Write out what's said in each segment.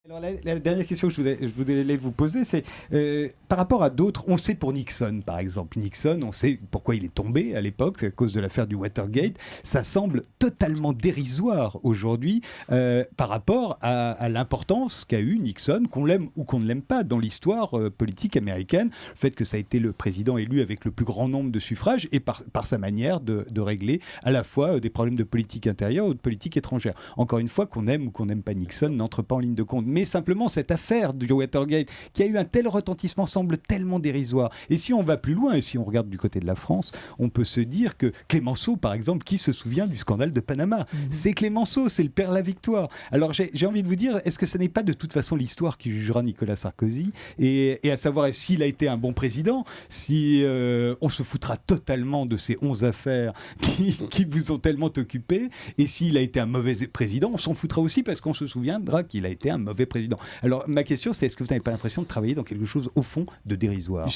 Alors la dernière question que je voudrais vous poser, c'est par rapport à d'autres, on sait pour Nixon par exemple, Nixon, on sait pourquoi il est tombé à l'époque, à cause de l'affaire du Watergate, ça semble totalement dérisoire aujourd'hui par rapport à l'importance qu'a eu Nixon, qu'on l'aime ou qu'on ne l'aime pas dans l'histoire politique américaine, le fait que ça a été le président élu avec le plus grand nombre de suffrages et par sa manière de régler à la fois des problèmes de politique intérieure ou de politique étrangère. Encore une fois, qu'on aime ou qu'on n'aime pas Nixon n'entre pas en ligne de compte. Mais simplement, cette affaire du Watergate, qui a eu un tel retentissement, semble tellement dérisoire. Et si on va plus loin, et si on regarde du côté de la France, on peut se dire que Clémenceau, par exemple, qui se souvient du scandale de Panama? C'est Clémenceau, c'est le père de la victoire. Alors j'ai envie de vous dire, est-ce que ce n'est pas de toute façon l'histoire qui jugera Nicolas Sarkozy, et à savoir s'il a été un bon président, si on se foutra totalement de ces 11 affaires qui vous ont tellement occupé, et s'il a été un mauvais président, on s'en foutra aussi parce qu'on se souviendra qu'il a été un mauvais président. Alors ma question, c'est est-ce que vous n'avez pas l'impression de travailler dans quelque chose au fond de dérisoire?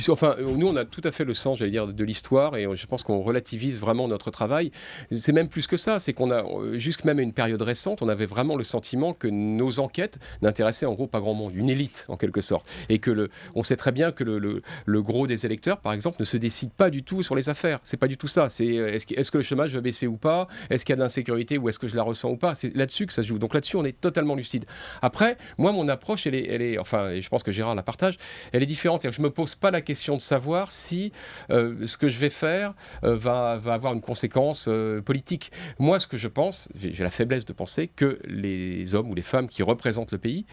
Enfin, nous on a tout à fait le sens, j'allais dire, de l'histoire, et je pense qu'on relativise vraiment notre travail. C'est même plus que ça, c'est qu'on a, jusque même à une période récente, on avait vraiment le sentiment que nos enquêtes n'intéressaient en gros pas grand monde, une élite en quelque sorte, et que on sait très bien que le gros des électeurs, par exemple, ne se décide pas du tout sur les affaires. C'est pas du tout ça. C'est est-ce que le chômage va baisser ou pas? Est-ce qu'il y a de l'insécurité ou est-ce que je la ressens ou pas? C'est là-dessus que ça se joue. Donc là-dessus, on est totalement lucide. Après, moi, mon approche, elle est, enfin, et je pense que Gérard la partage, elle est différente. C'est-à-dire que je me pose pas la question de savoir si ce que je vais faire va avoir une conséquence politique. Moi, ce que je pense, j'ai la faiblesse de penser que les hommes ou les femmes qui représentent le pays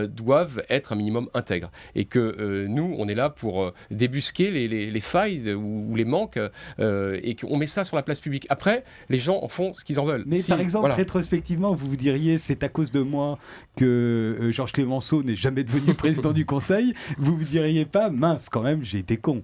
doivent être un minimum intègres. Et que nous, on est là pour débusquer les failles ou les manques et qu'on met ça sur la place publique. Après, les gens en font ce qu'ils en veulent. Mais par exemple, rétrospectivement, vous vous diriez c'est à cause de moi que Georges Clémenceau n'est jamais devenu président du Conseil. Vous vous diriez pas mince quand même, j'ai été con.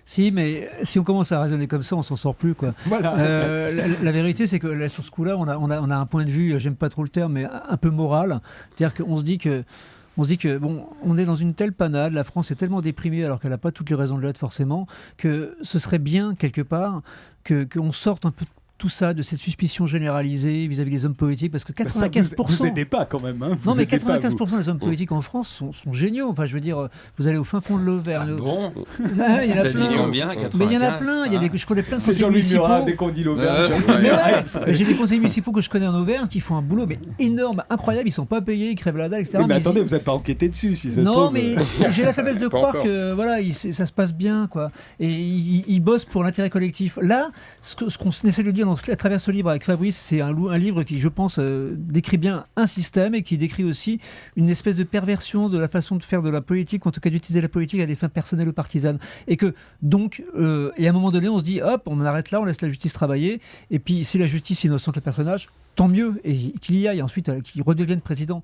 Si, mais si on commence à raisonner comme ça, on s'en sort plus, quoi. Voilà. La vérité, c'est que là, sur ce coup-là, on a un point de vue, j'aime pas trop le terme, mais un peu moral. C'est-à-dire qu'on se dit que bon, on est dans une telle panade, la France est tellement déprimée alors qu'elle n'a pas toutes les raisons de l'être forcément, que ce serait bien quelque part qu'on sorte un peu tout ça, de cette suspicion généralisée vis-à-vis des hommes politiques, parce que 95%... Vous aidez pas quand même, hein. Non, mais 95% des hommes politiques en France sont géniaux. Enfin, je veux dire, vous allez au fin fond de l'Auvergne. Ah bon? Il y en a plein. Combien, 95? Mais il y en a plein. Je connais plein de c'est conseillers Jean-Louis municipaux. Murat, dès qu'on dit l'Auvergne. J'ai des conseillers municipaux que je connais en Auvergne qui font un boulot mais énorme, incroyable. Ils sont pas payés, ils crèvent la dalle, etc. Mais attendez, vous n'avez pas enquêté dessus, si ça se trouve. Non, mais j'ai la faiblesse de croire que voilà, ça se passe bien, quoi. Et ils bossent pour l'intérêt collectif. Là, ce qu'on essaie de dire à travers ce livre avec Fabrice, c'est un livre qui, je pense, décrit bien un système et qui décrit aussi une espèce de perversion de la façon de faire de la politique, ou en tout cas d'utiliser la politique à des fins personnelles ou partisanes. Et que donc, et à un moment donné, on se dit, hop, on arrête là, on laisse la justice travailler. Et puis, si la justice innocente le personnage, tant mieux, et qu'il y aille ensuite, qu'il redevienne président.